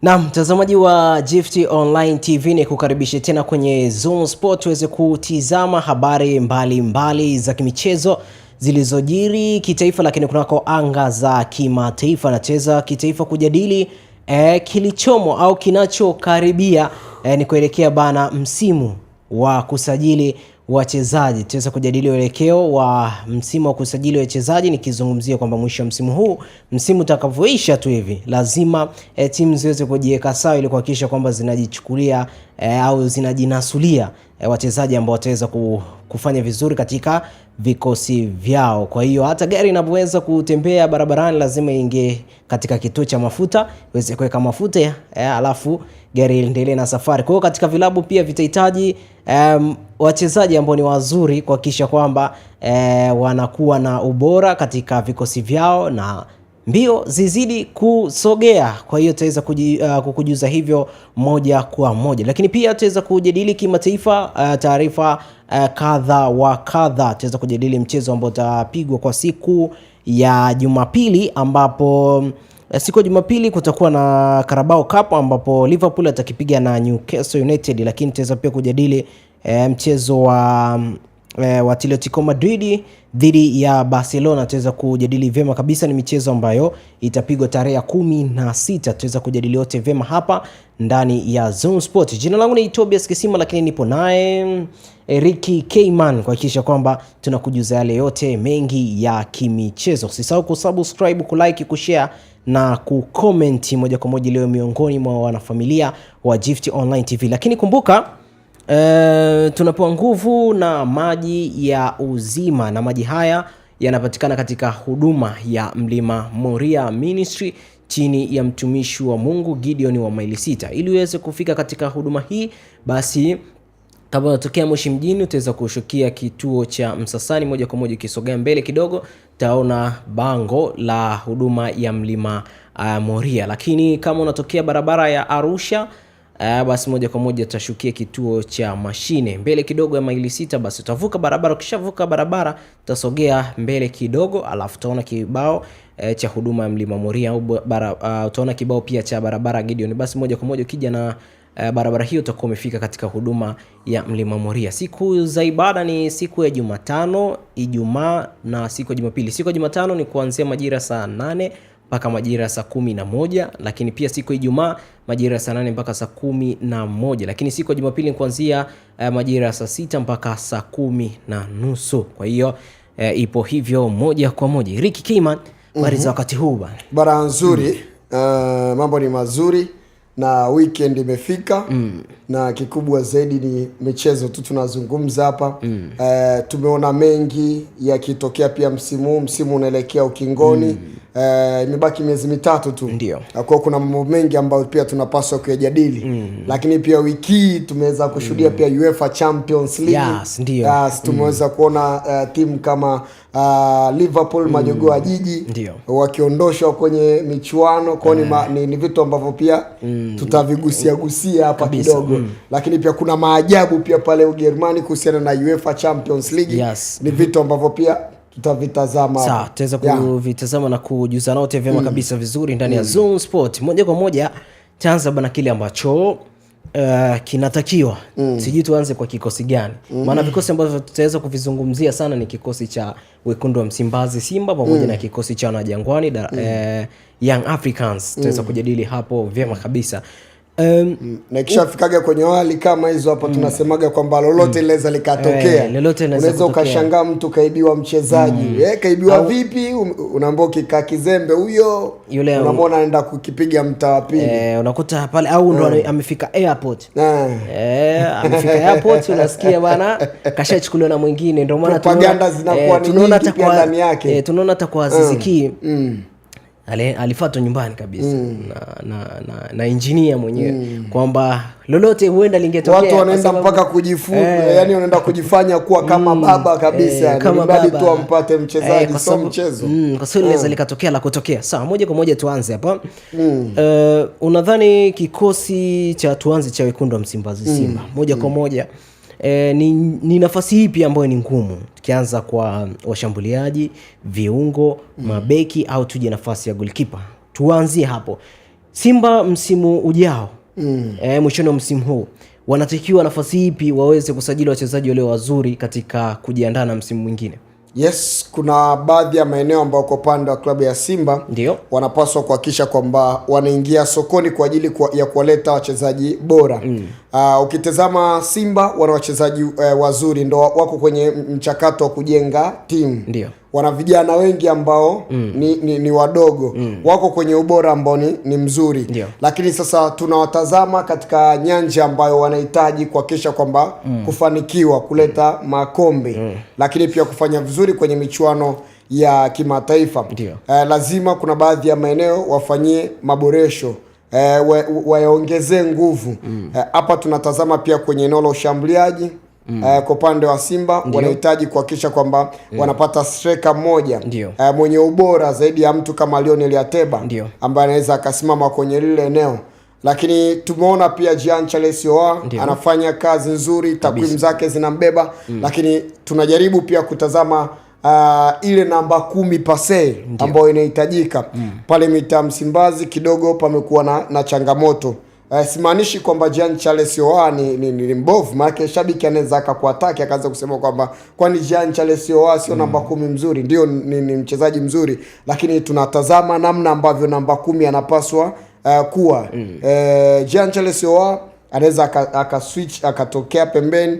Na mtazamaji wa Gift Online TV, ni kukaribisha tena kwenye Zoom Sport tuweze kutizama habari mbalimbali za kimichezo zilizojiri kitaifa, lakini kunako anga za kimataifa, na tuweza kitaifa kujadili kilichomo au kinachokaribia ni kuelekea bana msimu wa kusajili wachezaji. Tuweza kujadili uelekeo wa msimu wa kusajili wachezaji, nikizungumzia kwamba mwisho wa msimu huu, msimu utakavyoisha tu hivi, lazima timu ziweze kujiweka sawa ili kuhakikisha kwamba zinajichukulia au zinajinasulia wachezaji ambao wataweza kufanya vizuri katika vikosi vyao. Kwa hiyo hata gari inapoweza kutembea barabarani lazima ingie katika kituo cha mafuta, iweze kuweka mafuta alafu gari iendelee na safari. Kwa hiyo katika vilabu pia vitahitaji wachezaji ambao ni wazuri kuhakikisha kwamba wanakuwa na ubora katika vikosi vyao na mbio zizidi kusogea. Kwa hiyo tutaweza kukujuza hivyo moja kwa moja, lakini pia tutaweza kujadili kimataifa taarifa kadha wa kadha. Tutaweza kujadili mchezo ambao utapigwa kwa siku ya Jumapili, ambapo siku ya Jumapili kutakuwa na Carabao Cup ambapo Liverpool atakipiga na Newcastle United, lakini tutaweza pia kujadili mchezo wa Atletico Madrid dhidi ya Barcelona. Tutaweza kujadili vyema kabisa, ni michezo ambayo itapigwa tarehe 16. Tutaweza kujadili yote vyema hapa ndani ya Zone Sport. Jina langu ni Tobias Kisima, lakini nipo naye Ricky Keyman kuhakikisha kwamba tunakujuza yale yote mengi ya kimichezo. Usisahau kusubscribe, kulike, kushare na kucomment moja kwa moja leo miongoni mwa wanafamilia wa Gift Online TV. Lakini kumbuka tunapewa nguvu na maji ya uzima, na maji haya yanapatikana katika huduma ya Mlima Moria Ministry chini ya mtumishi wa Mungu Gideon wa Maili Sita. Ili uweze kufika katika huduma hii, basi kama unatokea Moshi mjini utaweza kushukia kituo cha Msasani, moja kwa moja ukisogea mbele kidogo utaona bango la huduma ya Mlima Moria. Lakini kama unatokea barabara ya Arusha, basi moja kwa moja utashukia kituo cha Mashine mbele kidogo ya Maili Sita. Basi utavuka barabara, ukishavuka barabara utasogea mbele kidogo, alafu utaona kibao cha huduma ya Mlima Moria, au utaona kibao pia cha barabara Gideon. Basi moja kwa moja ukija na barabara hiyo utakuwa umefika katika huduma ya Mlima Moria. Siku za ibada ni siku ya Jumatano, Ijumaa na siku ya Jumapili. Siku ya Jumatano ni kuanzia majira saa 8 mpaka majira saa 11, lakini pia siku ya Ijumaa majira saa 8 mpaka saa 11, lakini siku ya Jumapili ni kuanzia majira saa 6 mpaka saa 10:30. Kwa hiyo ipo hivyo moja kwa moja. Ricky Keyman, habari za wakati huu bana? Bara nzuri, mambo ni mazuri na weekend imefika, na kikubwa zaidi ni michezo tu tunazungumza hapa. Tumeona mengi yakitokea pia msimu unaelekea ukingoni. Imebaki miezi mitatu tu. Ndio. Kwa kuna mambo mengi ambayo pia tunapaswa kuyajadili. Lakini pia wiki tumeweza kushuhudia pia UEFA Champions League. Yes, ndio. Tumeweza kuona timu kama Liverpool majogoo wa jiji wakiondoshwa kwenye michuano. Kwa ni vitu ambavyo pia tutavigusia hapa kidogo. Lakini pia kuna maajabu pia pale Ujerumani kuhusiana na UEFA Champions League. Yes. Ni vitu ambavyo pia tutavitazama. Sawa, tutaweza kuvitazama na kujuza wote vyema kabisa vizuri ndani ya Zone Sport. Moja kwa moja tuanze bana kile ambacho kinatakiwa. Sijui tuanze kwa kikosi gani. Maana vikosi ambavyo tutaweza kuvizungumzia sana ni kikosi cha Wekundu wa Msimbazi Simba pamoja na kikosi cha Wanajangwani Young Africans. Tutaweza kujadili hapo vyema kabisa. Na ikishafikaga kwenye wali kama hizo hapa tunasemaga kwamba lolote linaweza likatokea. Unaweza ukashangaa mtu kaibiwa mchezaji. Kaibiwa vipi? Unaambia kikaa kizembe huyo, unamwona anaenda kukipiga mtaa pili. Unakuta pale au ndo amefika airport. Amefika airport, unasikia bana kashachukuliwa na mwingine. Ndio maana propaganda zinakuwa ni nyingi pia ndani yake. Tunaona hata kwa Aziz Ki alifuatwa nyumbani kabisa na engineer mwenyewe kwamba lolote huenda lingetokea. Watu wanaenda mpaka kujifunga, yani wanaenda kujifanya kuwa kama baba kabisa, ni bali tu ampate mchezaji, sio mchezo. Kwa sababu inaweza likatokea la kutokea. Sawa, moja kwa moja tuanze hapa. Unadhani kikosi cha tuanze cha Wekundu wa Msimbazi Simba moja kwa moja ni nafasi ipi ambayo ni ngumu? Tukianza kwa washambuliaji, viungo, mabeki, au tuje nafasi ya goalkeeper? Tuanzie hapo. Simba msimu ujao mwishoni wa msimu huu wanatakiwa nafasi ipi waweze kusajili wachezaji wale wazuri katika kujiandaa na msimu mwingine? Yes, kuna baadhi ya maeneo ambayo kwa upande wa klabu ya Simba ndio wanapaswa kuhakikisha kwamba wanaingia sokoni kwa ajili ya kuwaleta wachezaji bora. Ukitazama Simba wana wachezaji wazuri, ndo wako kwenye mchakato wa kujenga timu. Ndio. Wana vijana wengi ambao ni wadogo, wako kwenye ubora ambao ni mzuri. Ndio. Lakini sasa tunawatazama katika nyanja ambayo wanahitaji kuhakikisha kwamba kufanikiwa kuleta makombe, lakini pia kufanya vizuri kwenye michuano ya kimataifa. Lazima kuna baadhi ya maeneo wafanyie maboresho, wayaongezee nguvu. Hapa tunatazama pia kwenye eneo la ushambuliaji. Kwa upande wa Simba wanahitaji kuhakikisha kwamba wanapata striker mmoja mwenye ubora zaidi ya mtu kama Lionel Ateba ambaye anaweza akasimama kwenye lile eneo. Lakini tumeona pia Jean Charles Ahoua anafanya kazi nzuri, takwimu zake zinambeba. Lakini tunajaribu pia kutazama ile namba 10 pase ambayo inahitajika pale mita Msimbazi. Kidogo pamekuwa na changamoto. Simaanishi kwamba Jean Charles Ahoua ni mbovu, maana shabiki anaweza akakuataki akaanza kusema kwamba kwani Jean Charles Ahoua sio namba 10 mzuri. Ndio, ni mchezaji mzuri, lakini tunatazama namna ambavyo namba 10 anapaswa kuwa. Jean Charles Ahoua anaweza akaswitch akatokea pembeni,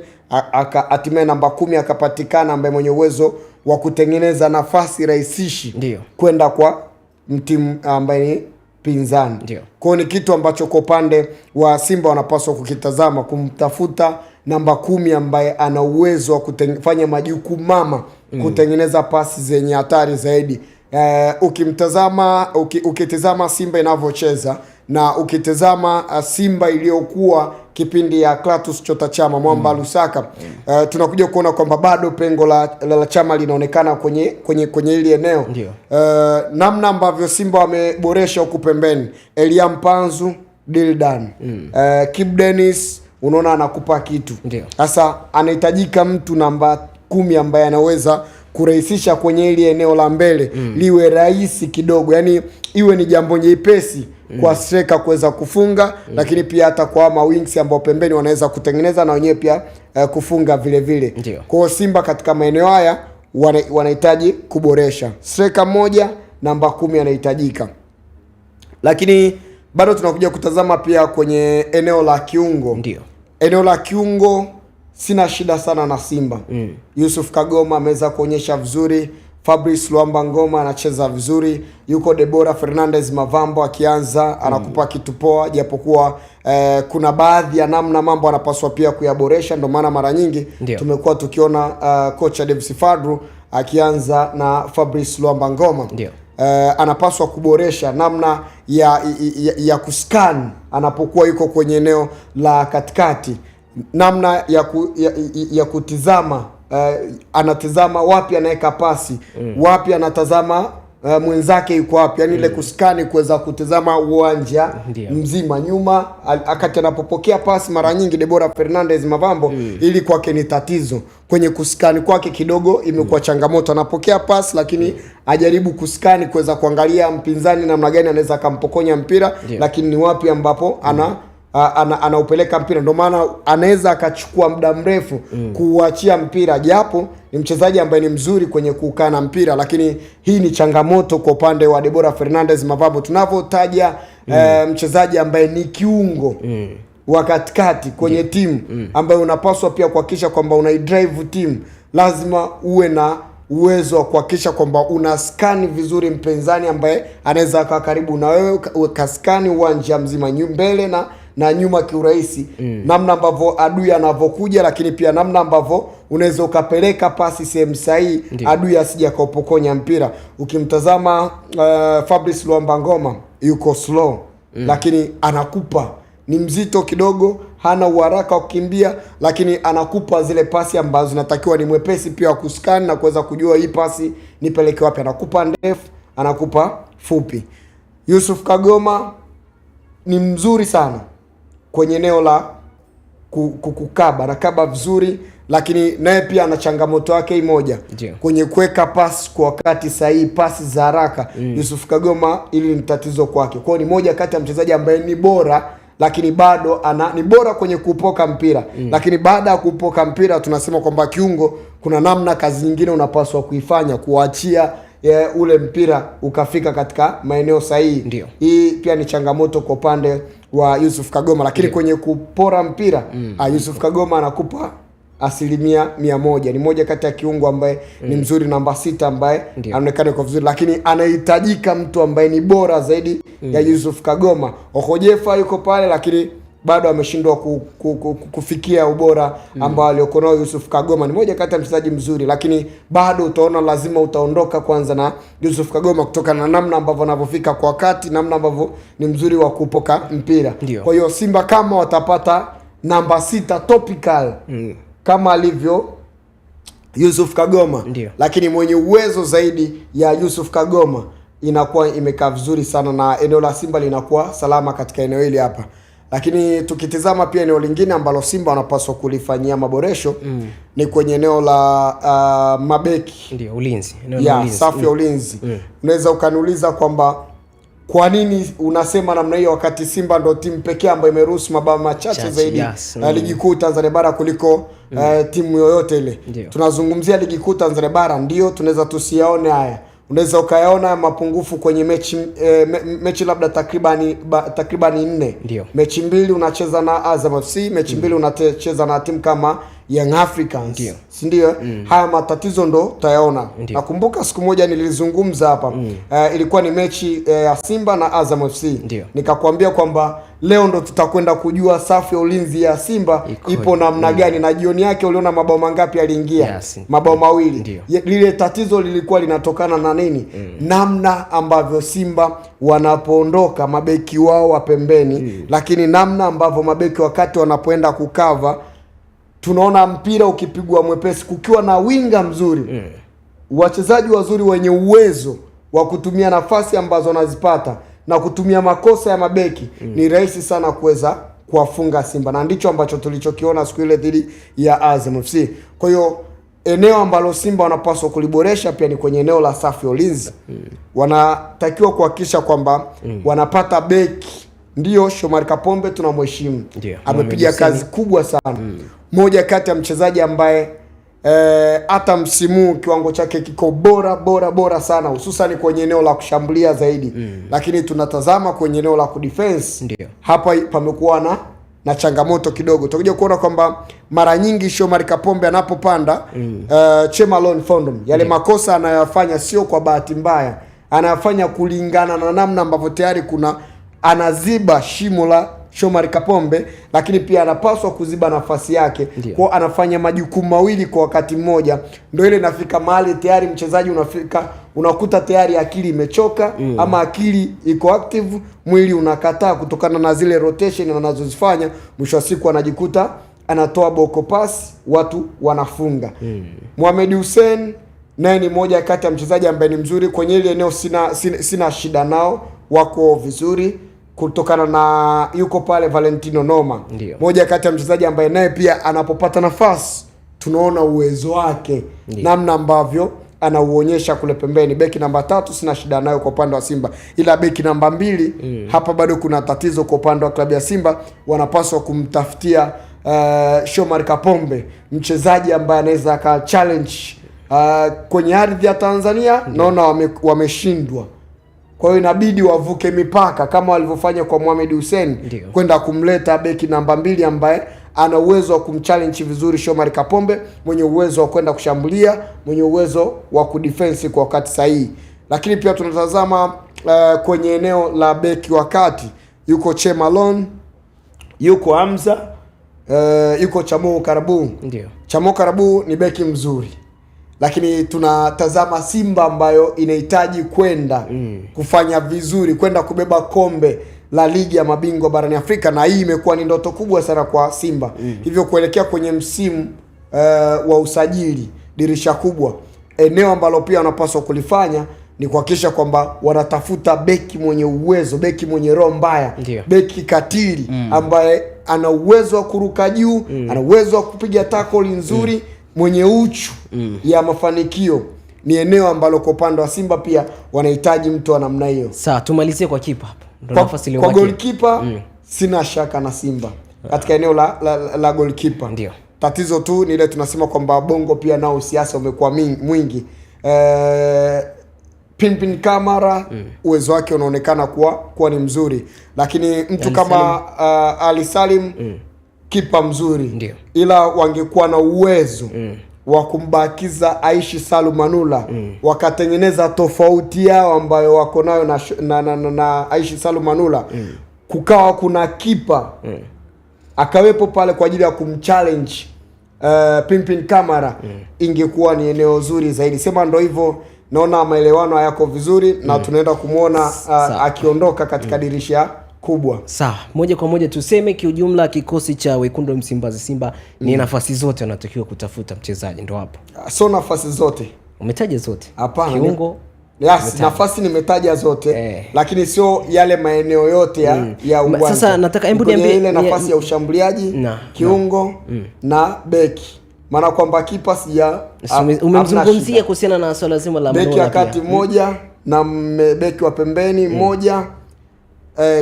hatimaye namba 10 akapatikana ambaye mwenye uwezo wa kutengeneza nafasi rahisishi kwenda kwa mtimu ambaye ni pinzani. Kwa ni kitu ambacho kwa upande wa Simba wanapaswa kukitazama, kumtafuta namba 10 ambaye ana uwezo wa kufanya majukumu mama, kutengeneza pasi zenye hatari zaidi. Ukitazama Simba inavyocheza na ukitazama Simba iliyokuwa kipindi ya Clatous Chota Chama, Mwamba Lusaka, tunakuja kuona kwamba bado pengo la Chama linaonekana kwenye hili eneo. Namna ambavyo Simba wameboresha huku pembeni, Elia Mpanzu, Dildan, Kip Dennis, unaona anakupa kitu. Sasa anahitajika mtu namba 10 ambaye anaweza kurahisisha kwenye hili eneo la mbele liwe rahisi kidogo, yani iwe ni jambo nyepesi kwa striker kuweza kufunga, lakini pia hata kwa mawings ambao pembeni wanaweza kutengeneza na wenyewe pia kufunga vile vile. Kwa Simba katika maeneo haya wanahitaji kuboresha. Striker mmoja namba 10 anahitajika. Lakini bado tunakuja kutazama pia kwenye eneo la kiungo. Eneo la kiungo sina shida sana na Simba. Yusuf Kagoma ameweza kuonyesha vizuri, Fabrice Luamba Ngoma anacheza vizuri, yuko Deborah Fernandez Mavambo akianza anakupa kitu poa, japokuwa kuna baadhi ya namna mambo anapaswa pia kuyaboresha. Ndio maana mara nyingi tumekuwa tukiona kocha Davis Fadru akianza na Fabrice Luamba Ngoma. Anapaswa kuboresha namna ya kuscan anapokuwa yuko kwenye eneo la katikati, namna ya kutizama, anatizama wapi anaweka pasi, wapi anatazama mwenzake yuko wapi, yani ile kuskani kuweza kutizama uwanja mzima nyuma. Akati anapopokea pasi mara nyingi Deborah Fernandez Mavambo ili kwake ni tatizo kwenye kuskani kwake, kidogo imekuwa changamoto. Anapokea pasi lakini ajaribu kuskani kuweza kuangalia mpinzani namna gani anaweza akampokonya mpira, lakini ni wapi ambapo anaupeleka mpira. Ndio maana anaweza akachukua muda mrefu kuuachia mpira, japo ni mchezaji ambaye ni mzuri kwenye kukaa na mpira. Lakini hii ni changamoto kwa upande wa Deborah Fernandez Mavambo. Tunavyotaja mchezaji ambaye ni kiungo wa katikati kwenye timu, ambaye unapaswa pia kuhakikisha kwamba unaidrive timu, lazima uwe na uwezo wa kuhakikisha kwamba unaskani vizuri mpinzani ambaye anaweza akawa karibu na wewe, kaskani uwanja mzima mbele na nyuma kiurahisi, namna ambavyo adui anavokuja, lakini pia namna ambavyo unaweza ukapeleka pasi sehemu sahihi adui asije akaupokonya mpira. Ukimtazama Fabrice Luamba Ngoma yuko slow, lakini anakupa, ni mzito kidogo, hana uharaka wa kukimbia, lakini anakupa zile pasi ambazo zinatakiwa ni mwepesi pia wa kuskani na kuweza kujua hii pasi nipeleke wapi. Anakupa ndefu, anakupa fupi. Yusuf Kagoma ni mzuri sana kwenye eneo la kukaba, anakaba vizuri, lakini naye pia ana changamoto yake moja kwenye kuweka pasi kwa wakati sahihi, pasi za haraka. Yusuf Kagoma ili ni tatizo kwake. Kwa hiyo ni moja kati ya mchezaji ambaye ni bora, lakini bado ni bora kwenye kupoka mpira. Lakini baada ya kupoka mpira tunasema kwamba kiungo kuna namna kazi nyingine unapaswa kuifanya, kuachia ule mpira ukafika katika maeneo sahihi. Hii pia ni changamoto kwa upande wa Yusuf Kagoma, lakini kwenye kupora mpira Yusuf Kagoma anakupa 100%. Ni moja kati ya kiungo ambaye ni mzuri, namba 6 ambaye anaonekana kwa vizuri, lakini anahitajika mtu ambaye ni bora zaidi ya Yusuf Kagoma. Okojefa yuko pale, lakini bado ameshindwa kufikia ubora ambao aliokuwa nao Yusuf Kagoma. Ni moja kati ya mchezaji mzuri, lakini bado utaona lazima utaondoka kwanza na Yusuf Kagoma kutokana na namna ambavyo anavyofika kwa wakati, namna ambavyo ni mzuri wa kupoka mpira. Kwa hiyo Simba kama watapata namba 6 topical kama alivyo Yusuf Kagoma, lakini mwenye uwezo zaidi ya Yusuf Kagoma, inakuwa imekaa vizuri sana na eneo la Simba linakuwa salama katika eneo hili hapa. Lakini tukitizama pia eneo lingine ambalo Simba wanapaswa kulifanyia maboresho ni kwenye eneo la mabeki, ulinzi, safu ya ulinzi. Unaweza ukaniuliza kwamba kwa nini unasema namna hiyo wakati Simba ndo timu pekee ambayo imeruhusu mabao machache zaidi ligi kuu Tanzania bara kuliko timu yoyote ile. Tunazungumzia ligi kuu Tanzania bara, ndio tunaweza tusiyaone haya. Unaweza ukayaona mapungufu kwenye mechi labda takribani 4. Mechi 2 unacheza na Azam FC, mechi 2 unacheza na timu kama Young Africans, si ndio? Haya matatizo ndo utayaona. Nakumbuka siku moja nilizungumza hapa, ilikuwa ni mechi ya Simba na Azam FC. Nikakwambia kwamba leo ndo tutakwenda kujua safu ya ulinzi ya Simba ipo namna gani, na jioni yake uliona mabao mangapi aliingia? Mabao 2. Lile tatizo lilikuwa linatokana na nini? Namna ambavyo Simba wanapoondoka mabeki wao wa pembeni, lakini namna ambavyo mabeki wakati wanapoenda kukava, tunaona mpira ukipigwa mwepesi kukiwa na winga mzuri, wachezaji wazuri wenye uwezo wa kutumia nafasi ambazo wanazipata na kutumia makosa ya mabeki, ni rahisi sana kuweza kuwafunga Simba, na ndicho ambacho tulichokiona siku ile dhidi ya Azam FC. Kwa hiyo eneo ambalo Simba wanapaswa kuliboresha pia ni kwenye eneo la safu ya ulinzi. Wanatakiwa kuhakikisha kwamba wanapata beki. Ndio Shomari Kapombe tunamheshimu, amepiga kazi kubwa sana. Moja kati ya mchezaji ambaye hata msimu kiwango chake kiko bora sana, hususan kwenye eneo la kushambulia zaidi. Lakini tunatazama kwenye eneo la kudefense, hapa pamekuwa na changamoto kidogo. Tutakuja kuona kwamba mara nyingi Shomari Kapombe anapopanda Chema Lone Fondom, yale makosa anayofanya sio kwa bahati mbaya, anayafanya kulingana na namna ambavyo tayari kuna anaziba shimo la Shomari Kapombe, lakini pia anapaswa kuziba nafasi yake. Kwa anafanya majukumu mawili kwa wakati mmoja, ndio ile inafika mahali tayari mchezaji unakuta tayari akili imechoka, ama akili iko active, mwili unakataa kutokana na zile rotation anazozifanya. Mwisho wa siku anajikuta anatoa boko pass, watu wanafunga. Mohamed Hussein naye ni moja kati ya mchezaji ambaye ni mzuri kwenye ile eneo, sina shida nao, wako vizuri kutokana na yuko pale Valentino Noma. Moja kati ya mchezaji ambaye naye pia anapopata nafasi tunaona uwezo wake, namna ambavyo anauonyesha kule pembeni. Beki namba 3 sina shida nayo kwa upande wa Simba, ila beki namba 2 hapa bado kuna tatizo kwa upande wa klabu ya Simba. Wanapaswa kumtafutia Shomari Kapombe, mchezaji ambaye anaweza ka challenge kwenye ardhi ya Tanzania. Naona wameshindwa. Kwa hiyo inabidi wavuke mipaka kama walivyofanya kwa Mohamed Hussein, kwenda kumleta beki namba 2 ambaye ana uwezo wa kumchallenge vizuri Shomari Kapombe, mwenye uwezo wa kwenda kushambulia, mwenye uwezo wa kudefense kwa wakati sahihi. Lakini pia tunatazama kwenye eneo la beki wakati, yuko Chema Lone, yuko Hamza, yuko Chamo Karabu. Chamo Karabu ni beki mzuri, lakini tunatazama Simba ambayo inahitaji kwenda kufanya vizuri, kwenda kubeba kombe la ligi ya mabingwa barani Afrika, na hii imekuwa ni ndoto kubwa sana kwa Simba. Hivyo kuelekea kwenye msimu wa usajili, dirisha kubwa, eneo ambalo pia wanapaswa kulifanya ni kuhakikisha kwamba wanatafuta beki mwenye uwezo, beki mwenye roho mbaya, beki katili ambaye ana uwezo wa kuruka juu, ana uwezo wa kupiga tackle nzuri, mwenye uchu ya mafanikio. Ni eneo ambalo kwa upande wa Simba pia wanahitaji mtu wa namna hiyo. Sawa, tumalizie kwa kipa hapo. Ndio nafasi ile kwa goalkeeper. Sina shaka na Simba katika eneo la goalkeeper. Ndio. Tatizo tu ni ile tunasema kwamba Bongo pia nao siasa umekuwa mwingi. Pinpin Kamara uwezo wake unaonekana kuwa ni mzuri, lakini mtu kama Ali Salim kipa mzuri. Ndio. Ila wangekuwa na uwezo wa kumbakiza Aishi Salum Manula, wakatengeneza tofauti yao ambayo wako nayo na Aishi Salum Manula, kukawa kuna kipa akawepo pale kwa ajili ya kumchallenge Pinpin Kamara, ingekuwa ni eneo zuri zaidi. Sema ndo hivyo, naona maelewano hayako vizuri na tunaenda kumuona akiondoka katika dirisha kubwa. Sawa, moja kwa moja tuseme kiujumla kikosi cha Wekundu wa Msimbazi Simba ni nafasi zote wanatakiwa kutafuta mchezaji, ndo hapo. So nafasi zote. Umetaja zote? Hapana. Kiungo? Yes, nafasi nimetaja zote. Lakini sio yale maeneo yote ya uwanja. Sasa nataka hebu niambie ile nafasi ya ushambuliaji, kiungo na beki. Maana kwamba kipa sija umemzungumzia kuhusiana na swala zima la beki ya kati moja na beki wa pembeni moja,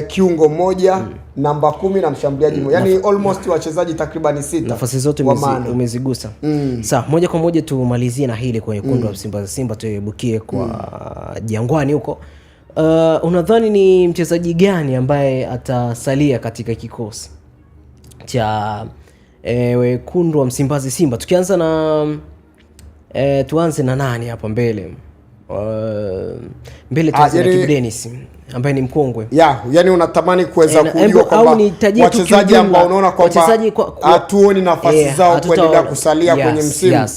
kiungo moja, namba 10 na mshambuliaji mmoja. Yaani almost wachezaji takriban 6. Nafasi zote umezigusa. Sawa, moja kwa moja tumalizie na hili kwa Wekundu wa Msimbazi Simba, tuebukie kwa Jangwani huko. Unadhani ni mchezaji gani ambaye atasalia katika kikosi cha Wekundu wa Msimbazi Simba? Tukianza na tuanze na nani hapa mbele? Mbele tuanze na Kibu Denis ambaye ni mkongwe. Yani unatamani kuweza kujua kwamba wachezaji ambao unaona kwamba hatuoni nafasi zao kuendelea kusalia kwenye msimu.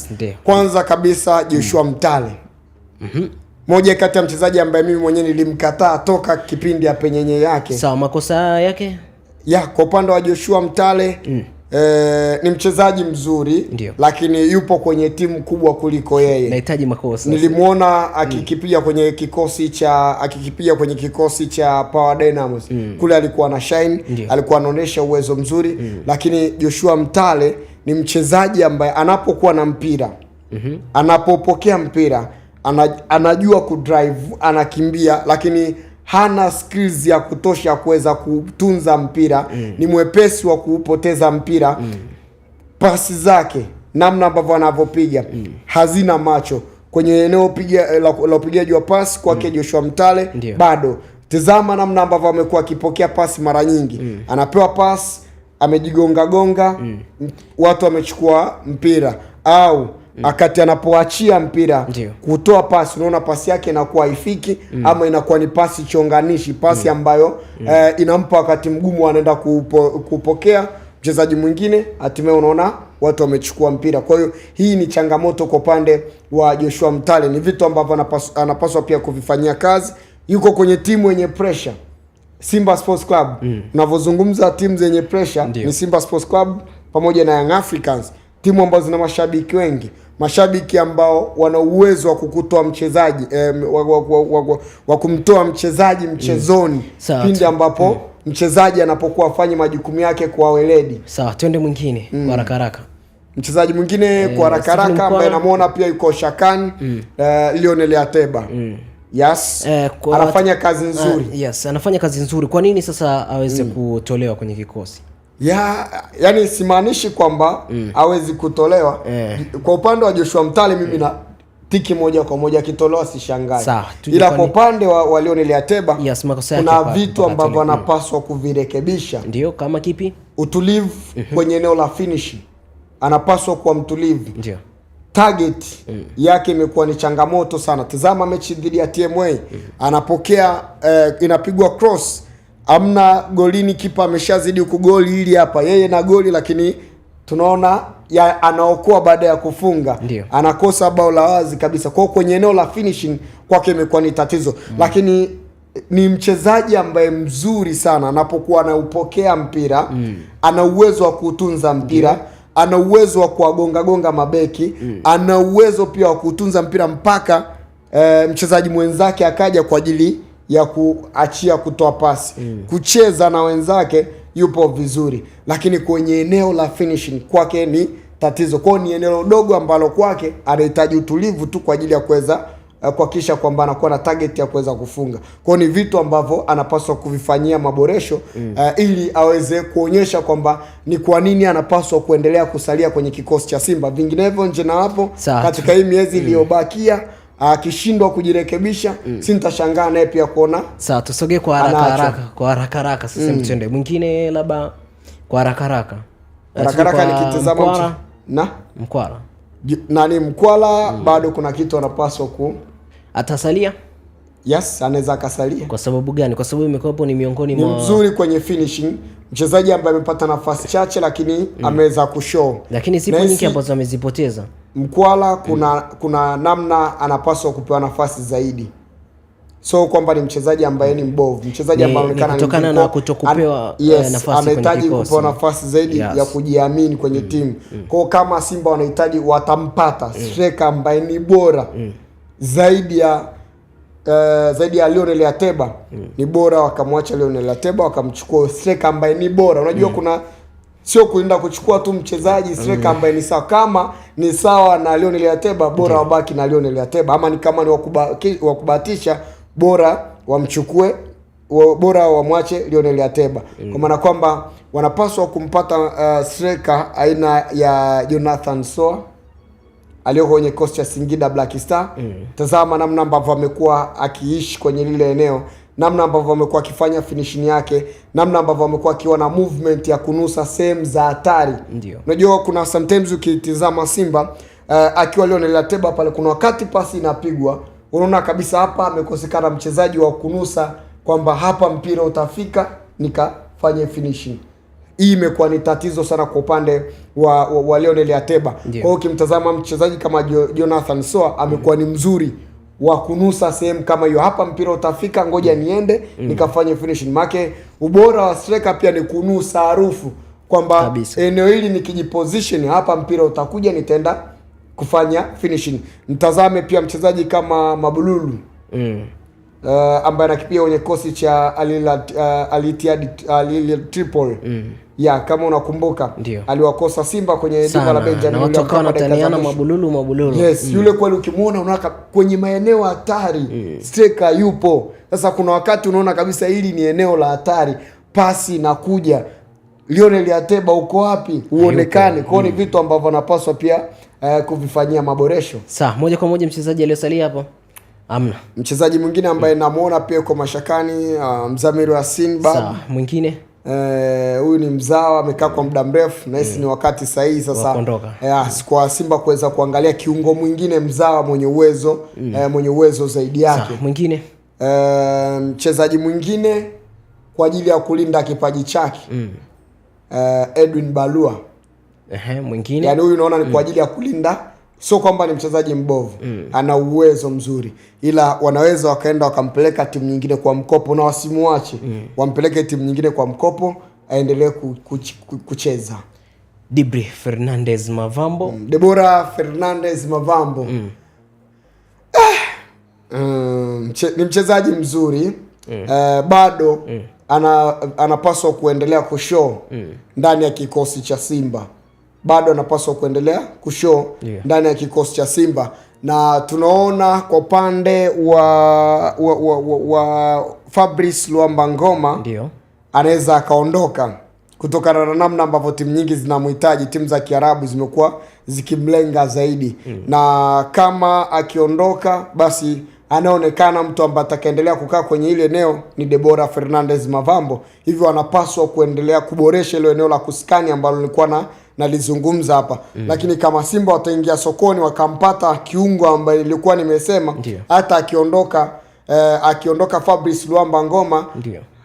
Kwanza kabisa Joshua Mtale. Moja kati ya mchezaji ambaye mimi mwenyewe nilimkataa toka kipindi ya penyenye yake. Sawa, makosa yake? Kwa upande wa Joshua Mtale ni mchezaji mzuri. Ndiyo. Lakini yupo kwenye timu kubwa kuliko yeye. Nahitaji makosa. Nilimuona akikipiga kwenye kikosi cha Power Dynamos. Kule alikuwa na shine. Ndiyo. Alikuwa anaonesha uwezo mzuri. Lakini Joshua Mtale ni mchezaji ambaye anapokuwa na mpira, anapopokea mpira, anajua kudrive, anakimbia, lakini hana skills ya kutosha kuweza kutunza mpira. Ni mwepesi wa kupoteza mpira. Pasi zake, namna ambavyo anavyopiga hazina macho kwenye eneo la upigaji wa pasi kwake. Joshua Mtale bado, tazama namna ambavyo amekuwa akipokea pasi mara nyingi. Anapewa pasi, amejigonga, watu wamechukua mpira, au akati anapoachia mpira kutoa pasi, unaona pasi yake inakuwa haifiki, ama inakuwa ni pasi chonganishi, pasi ambayo inampa wakati mgumu, anaenda kupokea mchezaji mwingine, hatimaye unaona watu wamechukua mpira. Kwa hiyo hii ni changamoto kwa upande wa Joshua Mtale, ni vitu ambavyo anapaswa pia kuvifanyia kazi. Yuko kwenye timu yenye pressure, Simba Sports Club. Unavyozungumza timu zenye pressure ni Simba Sports Club pamoja na Young Africans, timu ambazo zina mashabiki wengi, mashabiki ambao wana uwezo wa kukutoa mchezaji wa kumtoa mchezaji mchezoni pindi ambapo mchezaji anapokuwa afanye majukumu yake kwa weledi. Sawa, twende mwingine kwa haraka. Mchezaji mwingine kwa haraka ambaye namuona pia yuko shakani, Lionel Ateba. Yes, anafanya kazi nzuri. Yes, anafanya kazi nzuri. Kwa nini sasa aweze kutolewa kwenye kikosi? Yani simaanishi kwamba hawezi kutolewa. Kwa upande wa Joshua Mtale mimi na tiki moja kwa moja, akitolewa sishangai. Ila kwa upande wa Lionel Ateba, kuna vitu ambavyo anapaswa kuvirekebisha. Ndio, kama kipi? Utulivu kwenye eneo la finishing. Anapaswa kuwa mtulivu. Ndio. Target yake imekuwa ni changamoto sana. Tazama mechi dhidi ya TMA, anapokea inapigwa cross, amna golini, kipa ameshazidi kugoli ili hapa yeye na goli, lakini tunaona anaokoa baada ya kufunga. Ndiyo. Anakosa bao la wazi kabisa. Kwa kwenye eneo la finishing kwake imekuwa ni tatizo. Lakini ni mchezaji ambaye mzuri sana anapokuwa anaupokea mpira, ana uwezo wa kutunza mpira, ana uwezo wa kuwagonga mabeki, ana uwezo pia wa kutunza mpira mpaka mchezaji mwenzake akaja kwa ajili ya kuachia kutoa pasi. Kucheza na wenzake yupo vizuri, lakini kwenye eneo la finishing kwake ni tatizo. Kwa ni eneo dogo ambalo kwake anahitaji utulivu tu kwa ajili ya kuweza kuhakikisha kwamba anakuwa na target ya kuweza kufunga. Kwa ni vitu ambavyo anapaswa kuvifanyia maboresho ili aweze kuonyesha kwamba ni kwa nini anapaswa kuendelea kusalia kwenye kikosi cha Simba. Vinginevyo nje na hapo katika hii miezi iliyobakia akishindwa kujirekebisha, si nitashangaa naye pia kuona. Sawa, tusogee kwa haraka haraka sasa. Mtende mwingine labda kwa haraka nikitazama Mkwala nani Mkwala bado kuna kitu anapaswa atasalia. Yes, anaweza akasalia. Kwa sababu gani? Kwa sababu imekuwa ni miongoni mwa mzuri kwenye finishing, mchezaji ambaye amepata nafasi chache lakini ameweza kushow, lakini sipo nyingi ambazo amezipoteza. Mkwala kuna namna anapaswa kupewa nafasi zaidi, so kwamba ni mchezaji ambaye ni mbovu, mchezaji ambaye anaonekana kutokana na kutokupewa nafasi, anahitaji kupewa nafasi zaidi ya kujiamini kwenye timu. Kwa kama Simba wanahitaji, watampata striker ambaye ni bora zaidi ya Lionel Ateba, ni bora wakamwacha Lionel Ateba wakamchukua striker ambaye ni bora. Unajua kuna sio kuenda kuchukua tu mchezaji striker ambaye ni sawa, kama ni sawa na Lionel Ateba bora wabaki na Lionel Ateba, ama ni kama ni wakubahatisha bora wamchukue, bora wamwache Lionel Ateba. Kwa maana kwamba wanapaswa kumpata striker aina ya Jonathan Soa aliyoko kwenye kosi cha Singida Black Star. Tazama namna ambavyo amekuwa akiishi kwenye lile eneo, namna ambavyo amekuwa akifanya finishing yake, namna ambavyo amekuwa akiwa na movement ya kunusa sehemu za hatari. Unajua kuna sometimes ukitizama Simba akiwa Lionel Ateba pale, kuna wakati pasi inapigwa unaona kabisa hapa amekosekana mchezaji wa kunusa kwamba hapa mpira utafika nikafanye finishing. Hii imekuwa ni tatizo sana kwa upande wa Lionel Ateba. Kwa hiyo ukimtazama mchezaji kama Jonathan Soa amekuwa ni mzuri wa kunusa sehemu kama hiyo, hapa mpira utafika, ngoja niende nikafanye finishing. Make ubora wa striker pia ni kunusa harufu kwamba eneo hili nikijiposition hapa mpira utakuja, nitaenda kufanya finishing. Mtazame pia mchezaji kama Mabululu ambaye anakipia kwenye kosi cha Al Tripoli. Kama unakumbuka aliwakosa Simba kwenye dimba la Benjamin, na watu wanataniana Mabululu. Yes, yule kweli ukimuona unaona kwenye maeneo hatari striker yupo. Sasa kuna wakati unaona kabisa hili ni eneo la hatari, pasi inakuja, Lionel Ateba uko wapi? Uonekane. Kwa ni vitu ambavyo anapaswa pia kuvifanyia maboresho. Sawa, moja kwa moja mchezaji aliyosalia hapo. Amna. Mchezaji mwingine ambaye namuona pia kwa mashakani, Mzamiru Yasin Bab. Sawa, mwingine huyu ni mzawa, amekaa kwa muda mrefu na hisi ni wakati sahihi sasa kwa Simba kuweza kuangalia kiungo mwingine mzawa mwenye uwezo zaidi yake. Sawa, mwingine mchezaji mwingine kwa ajili ya kulinda kipaji chake Edwin Balua. Mwingine yani huyu unaona ni kwa ajili ya kulinda, sio kwamba ni mchezaji mbovu, ana uwezo mzuri, ila wanaweza wakaenda wakampeleka timu nyingine kwa mkopo na wasimuache wampeleke timu nyingine kwa mkopo aendelee kucheza. Deborah Fernandez Mavambo. Deborah Fernandez Mavambo ni mchezaji mzuri bado anapaswa kuendelea kushow ndani ya kikosi cha Simba, bado anapaswa kuendelea kushow ndani ya kikosi cha Simba, na tunaona kwa upande wa Fabrice Luamba Ngoma anaweza akaondoka kutokana na namna ambavyo timu nyingi zinamhitaji. Timu za Kiarabu zimekuwa zikimlenga zaidi, na kama akiondoka basi anaonekana mtu ambaye atakaendelea kukaa kwenye ile eneo ni Deborah Fernandez Mavambo. Hivyo anapaswa kuendelea kuboresha ile eneo la kuskani ambalo nilikuwa nalizungumza hapa. Lakini kama Simba wataingia sokoni wakampata kiungo ambaye nilikuwa nimesema, hata akiondoka Fabrice Luamba Ngoma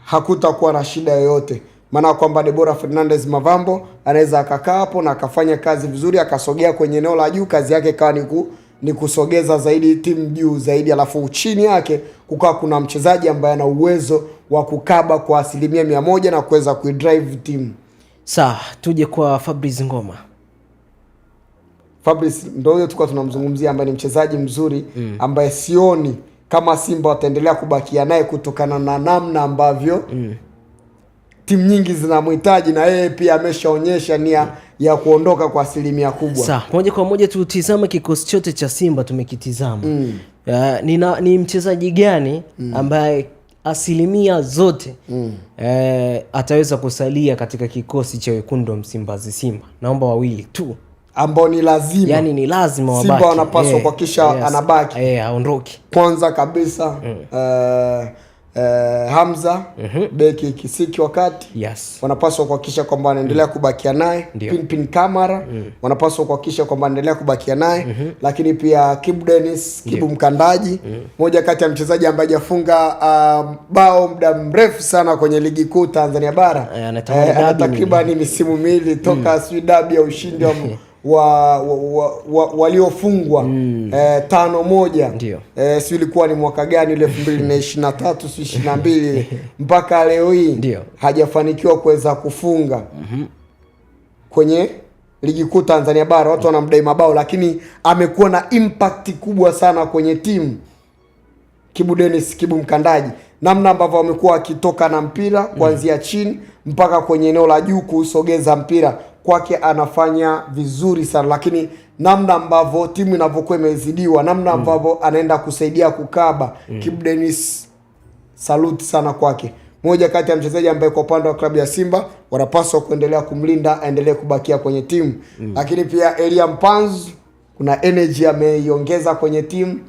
hakutakuwa na shida yoyote. Maana kwamba Deborah Fernandez Mavambo anaweza akakaa hapo na akafanya kazi vizuri, akasogea kwenye eneo la juu, kazi yake ikawa ni kusogeza zaidi timu juu zaidi, alafu chini yake kukaa kuna mchezaji ambaye ana uwezo wa kukaba kwa 100% na kuweza kuidrive timu. Sawa, tuje kwa Fabrice Ngoma. Fabrice ndio huyo tulikuwa tunamzungumzia, ambaye ni mchezaji mzuri ambaye sioni kama Simba wataendelea kubakia naye kutokana na namna ambavyo timu nyingi zinamhitaji na yeye pia ameshaonyesha nia ya kuondoka kwa asilimia kubwa. Sawa, moja kwa moja tutizame kikosi chote cha Simba tumekitizama. Ni mchezaji gani ambaye asilimia zote ataweza kusalia katika kikosi cha wekundu wa Msimbazi Simba? Naomba wawili tu ambao ni lazima, yani ni lazima wabaki. Simba wanapaswa kuhakikisha anabaki. Aondoki. Kwanza kabisa Hamza beki Kisiki wakati wanapaswa kuhakikisha kwamba wanaendelea kubakia naye. Pinpin Kamara wanapaswa kuhakikisha kwamba wanaendelea kubakia naye. Lakini pia Kibu Dennis, Kibu Mkandaji, moja kati ya mchezaji ambaye hajafunga bao muda mrefu sana kwenye ligi kuu Tanzania bara. Takriban misimu miwili toka dabi ya ushindi waliofungwa 5-1. Si ilikuwa ni mwaka gani ile 2023 22 mpaka leo hii hajafanikiwa kuweza kufunga kwenye ligi kuu Tanzania bara. Watu wanamdai mabao, lakini amekuwa na impact kubwa sana kwenye timu. Kibu Dennis, Kibu Mkandaji, namna ambavyo wamekuwa akitoka na mpira kuanzia chini mpaka kwenye eneo la juu kusogeza mpira kwake, anafanya vizuri sana. Lakini namna ambavyo timu inavyokuwa imezidiwa, namna ambavyo anaenda kusaidia kukaba, Kibu Dennis, salute sana kwake. Moja kati ya mchezaji ambaye kwa upande wa klabu ya Simba wanapaswa kuendelea kumlinda, aendelee kubakia kwenye timu. Lakini pia Elia Mpanzu, kuna energy ameiongeza kwenye timu,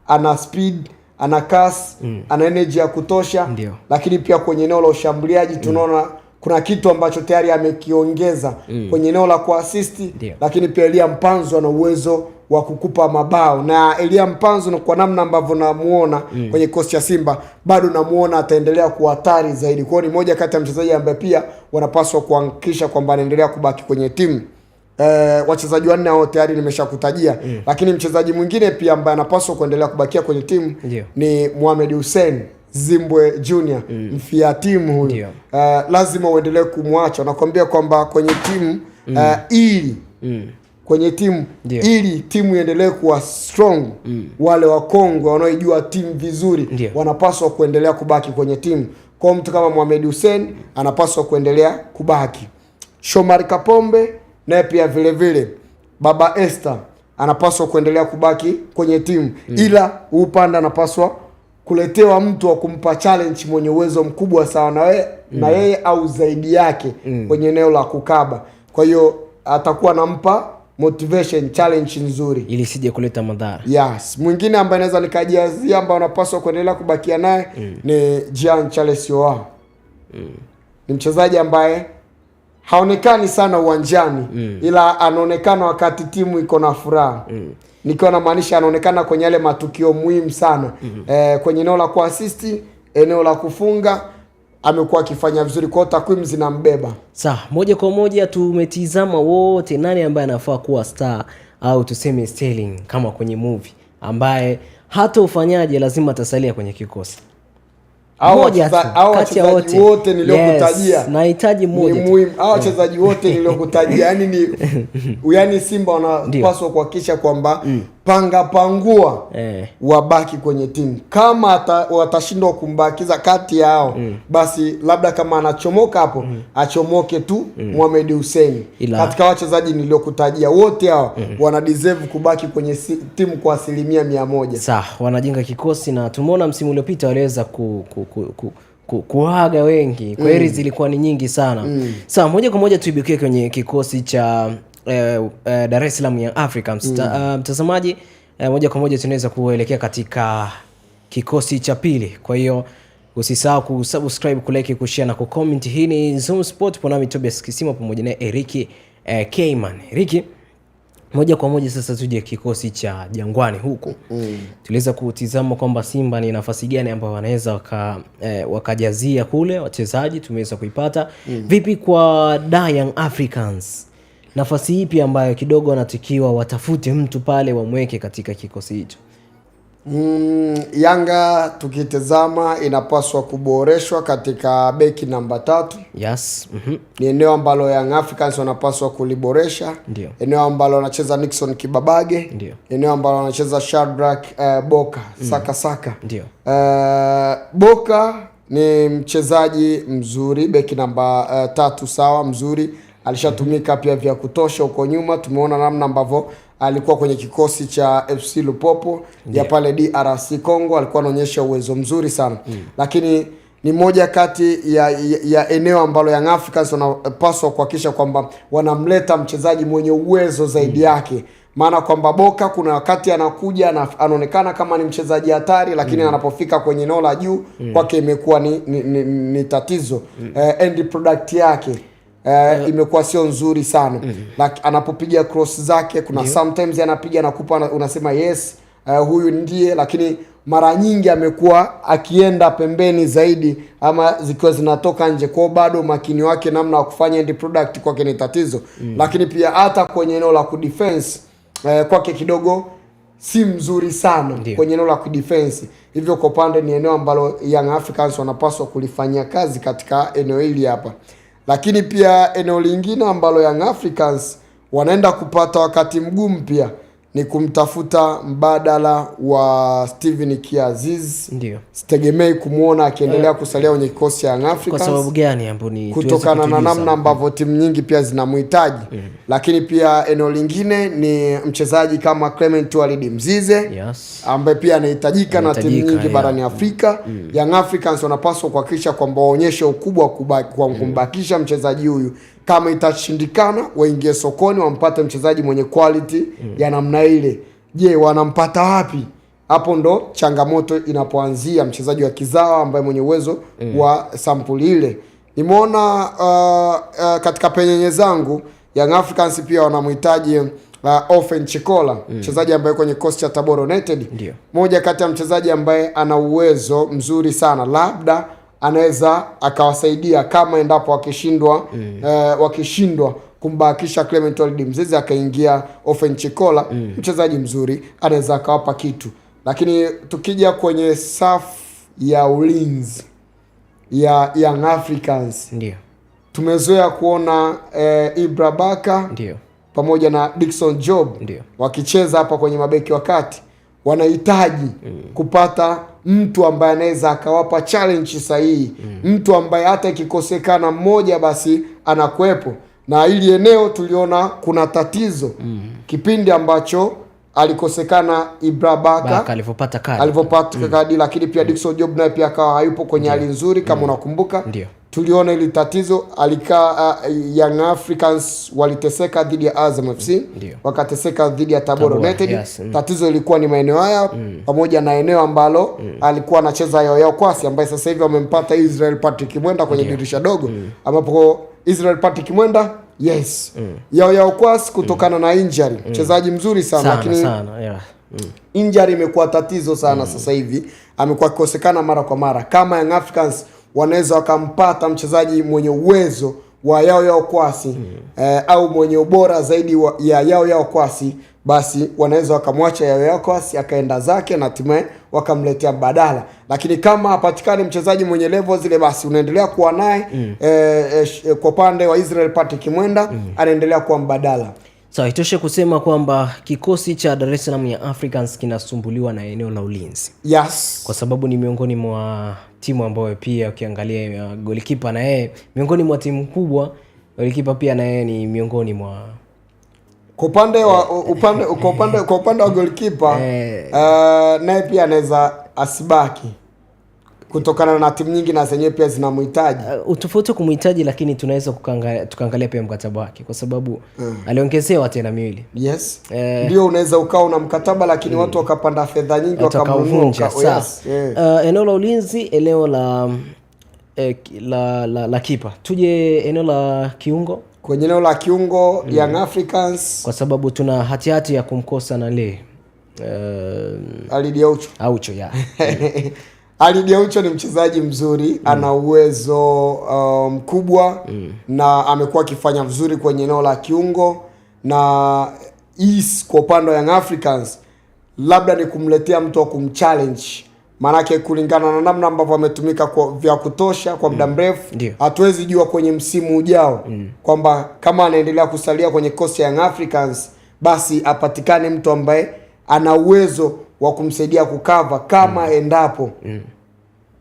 ana speed, ana kasi, ana energy ya kutosha. Lakini pia kwenye eneo la ushambuliaji tunaona kuna kitu ambacho tayari amekiongeza kwenye eneo la kuassist. Lakini pia Elia Mpanzu ana uwezo wa kukupa mabao, na Elia Mpanzu kwa namna ambavyo namuona kwenye kosi ya Simba, bado namuona ataendelea kuwa hatari zaidi. Kwa hiyo ni moja kati ya mchezaji ambaye pia wanapaswa kuhakikisha kwamba anaendelea kubaki kwenye timu. Wachezaji wanne hao tayari nimeshakutajia. Lakini mchezaji mwingine pia ambaye anapaswa kuendelea kubakia kwenye timu ni Mohamed Hussein Zimbwe Junior, mfia timu huyu. Lazima uendelee kumwacha. Nakwambia kwamba kwenye timu kwenye timu ili timu iendelee kuwa strong, wale wakongwe wanaojua timu vizuri wanapaswa kuendelea kubaki kwenye timu. Kwa mtu kama Mohamed Hussein anapaswa kuendelea kubaki. Shomari Kapombe naye pia vile vile, Baba Esther anapaswa kuendelea kubaki kwenye timu. Ila upande anapaswa kuletewa mtu wa kumpa challenge mwenye uwezo mkubwa sawa na yeye au zaidi yake kwenye eneo la kukaba. Kwa hiyo atakuwa nampa motivation, challenge nzuri ili sije kuleta madhara. Mwingine ambaye naweza nikajiazia ambaye anapaswa kuendelea kubakia naye ni Jean Charles Ahoua. Ni mchezaji ambaye haonekani sana uwanjani, ila anaonekana wakati timu iko na furaha. Nikiwa na maanisha anaonekana kwenye yale matukio muhimu sana. Kwenye eneo la kuassist, eneo la kufunga, amekuwa akifanya vizuri, kwa takwimu zinambeba. Sawa, moja kwa moja tumetizama wote, nani ambaye anafaa kuwa star au tuseme sterling kama kwenye movie, ambaye hata ufanyaje lazima atasalia kwenye kikosi? Wachezaji wote niliokutajia, nahitaji mmoja ni muhimu. Wachezaji wote niliokutajia yani Simba wanapaswa kuhakikisha kwamba pangua wabaki kwenye timu. Kama watashindwa kumbakiza kati yao, basi labda kama anachomoka hapo achomoke tu Mohamed Hussein. Katika wachezaji niliokutajia wote hao wana deserve kubaki kwenye timu kwa 100%. Sawa, wanajenga kikosi na tumeona msimu uliopita waliweza kuaga wengi. Kwa hiyo zilikuwa ni nyingi sana. Sawa, moja kwa moja tuibukie kwenye kikosi cha Dar es Salaam Young Africans. Mtazamaji, moja kwa moja tunaweza kuelekea katika kikosi cha pili. Kwa hiyo usisahau kusubscribe, kulike, kushare na kucomment. Hii ni Zoom Sport, kwa nami Tobias Kisima pamoja na Eriki Keyman. Eriki, moja kwa moja sasa tuje kikosi cha Jangwani huko. Tuliweza kutizama kwamba Simba ni nafasi gani ambayo wanaweza wakajazia kule wachezaji, tumeweza kuipata. Vipi kwa Young Africans? Nafasi ipi ambayo kidogo wanatakiwa watafute mtu pale wamweke katika kikosi hicho? Yanga tukitazama inapaswa kuboreshwa katika beki namba 3. Ni eneo ambalo Young Africans wanapaswa kuliboresha. Eneo ambalo anacheza Nixon Kibabage. Eneo ambalo anacheza Shadrack Boka Saka. Boka ni mchezaji mzuri, beki namba 3 sawa, mzuri, alishatumika pia vya kutosha huko nyuma. Tumeona namna ambavyo alikuwa kwenye kikosi cha FC Lupopo ya pale DRC Congo, alikuwa anaonyesha uwezo mzuri sana. Lakini ni moja kati ya eneo ambalo Young Africans wanapaswa kuhakikisha kwamba wanamleta mchezaji mwenye uwezo zaidi yake. Maana kwamba Boka kuna wakati anakuja anaonekana kama ni mchezaji hatari, lakini anapofika kwenye eneo la juu kwake imekuwa ni tatizo. End product yake imekuwa sio nzuri sana. Like, anapopiga cross zake kuna sometimes anapiga nakupa unasema yes, huyu ndiye, lakini mara nyingi amekuwa akienda pembeni zaidi ama zikiwa zinatoka nje, kwa bado makini wake namna ya kufanya end product kwake ni tatizo. Lakini pia hata kwenye eneo la kudefense kwake kidogo si mzuri sana kwenye eneo la kudefense. Hivyo kwa upande ni eneo ambalo Young Africans wanapaswa kulifanyia kazi katika eneo hili hapa. Lakini pia eneo lingine ambalo Young Africans wanaenda kupata wakati mgumu pia ni kumtafuta mbadala wa Steven Kiaziz. Ndio. Sitegemei kumuona akiendelea kusalia kwenye kikosi ya Young Africans. Kwa sababu gani ambapo ni kutokana na namna ambavyo timu nyingi pia zinamhitaji. Lakini pia eneo lingine ni mchezaji kama Clement Walid Mzize, ambaye pia anahitajika na timu nyingi barani Afrika. Young Africans wanapaswa kuhakikisha kwamba waonyeshe ukubwa kwa kumbakisha mchezaji huyu. Kama itashindikana waingie sokoni wampate mchezaji mwenye quality ya namna ile. Je, wanampata wapi? Hapo ndo changamoto inapoanzia. Mchezaji wa kizawa ambaye mwenye uwezo wa sampuli ile. Nimeona katika penyenye zangu Young Africans pia wanamhitaji Ofen Chikola, mchezaji ambaye kwenye kosi cha Tabora United. Moja kati ya mchezaji ambaye ana uwezo mzuri sana, labda anaweza akawasaidia kama endapo wakishindwa kumbakisha Clement Walid Mzize akaingia Ofen Chikola, mchezaji mzuri anaweza akawapa kitu. Lakini tukija kwenye safu ya ulinzi ya Young Africans, tumezoea kuona Ibra Baka pamoja na Dickson Job wakicheza hapa kwenye mabeki wakati. Wanahitaji kupata mtu ambaye anaweza akawapa challenge sahihi, mtu ambaye hata ikikosekana mmoja basi anakuepo. Na ili eneo tuliona kuna tatizo kipindi ambacho alikosekana Ibra Baka alivopata kadi, lakini pia Dickson Job naye pia akawa hayupo kwenye hali nzuri kama unakumbuka. Tuliona ili tatizo Young Africans waliteseka dhidi ya Azam FC, wakateseka dhidi ya Tabora United. Tatizo ilikuwa ni maeneo haya pamoja na eneo ambalo alikuwa anacheza Yao Kwasi, ambaye sasa hivi wamempata Israel Patrick Mwenda kwenye dirisha dogo, ambapo Israel Patrick Mwenda Yao Kwasi kutokana na injury, mchezaji mzuri sana lakini injury imekuwa tatizo sana. Sasa hivi amekuwa akikosekana mara kwa mara. Kama Young Africans wanaweza wakampata mchezaji mwenye uwezo wa Yao Kwasi au mwenye ubora zaidi ya Yao Kwasi, basi wanaweza wakamwacha Yao Kwasi akaenda zake na hatimaye wakamletea mbadala. Lakini kama hapatikani mchezaji mwenye level zile, basi unaendelea kuwa naye kwa upande wa Israel Patrick Mwenda anaendelea kuwa mbadala. So itoshe kusema kwamba kikosi cha Dar es Salaam ya Africans kinasumbuliwa na eneo la ulinzi. Yes. Kwa sababu ni miongoni mwa timu ambayo pia ukiangalia goalkeeper na yeye miongoni mwa timu kubwa, goalkeeper pia na yeye ni miongoni mwa kwa upande wa goalkeeper naye pia anaweza asibaki kutokana na timu nyingi na zenyewe pia zinamhitaji. Utofauti kumhitaji, lakini tunaweza tukaangalia pia mkataba wake kwa sababu aliongezewa tena miwili. Yes. Ndio unaweza ukao na mkataba lakini watu wakapanda fedha nyingi wakamvunja. Eneo la ulinzi, eneo la kipa. Tuje eneo la kiungo. Kwenye eneo la kiungo Young Africans, kwa sababu tuna hati ya kumkosa na Alidi Aucho Alidi Aucho ni mchezaji mzuri, ana uwezo mkubwa na amekuwa akifanya vizuri kwenye eneo la kiungo. Na kwa upande wa Young Africans labda ni kumletea mtu wa kumchallenge, maanake kulingana na namna ambavyo ametumika kwa vya kutosha kwa muda mrefu, hatuwezi jua kwenye msimu ujao kwamba kama anaendelea kusalia kwenye kosi ya Young Africans basi apatikane mtu ambaye ana uwezo wa kumsaidia kukava kama endapo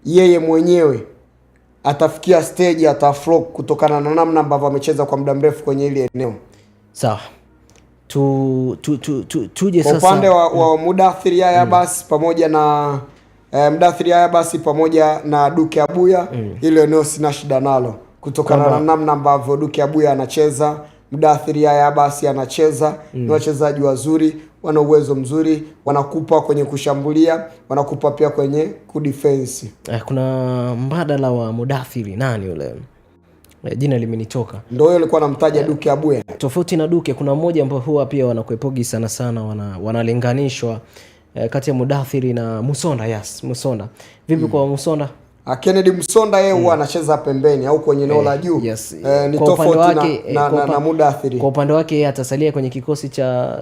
yeye mwenyewe atafikia stage ataflock kutokana na namna ambavyo amecheza kwa muda mrefu kwenye ile eneo. Sawa. Tuje sasa upande wa Mudathir Yahya Abbas pamoja na Mudathir Yahya Abbas pamoja na Duke Abuya, ile eneo sina shida nalo kutokana na namna ambavyo Duke Abuya anacheza, Mudathir Yahya Abbas anacheza. Ni wachezaji wazuri, wana uwezo mzuri, wanakupa kwenye kushambulia, wanakupa pia kwenye kudefense. Kuna mbadala wa Mudathir, nani yule? Jina limenitoka. Ndio yule alikuwa anamtaja Duke Abuya. Tofauti na Duke kuna mmoja ambao huwa pia wanakuepogi sana wanalinganishwa kati ya Mudathir na Musonda. Yes, Musonda. Vipi kwa Musonda? Kennedy Musonda yeye huwa anacheza pembeni au kwenye eneo la juu. Yes. Ni tofauti na Mudathir. Kwa upande wake yeye atasalia kwenye kikosi cha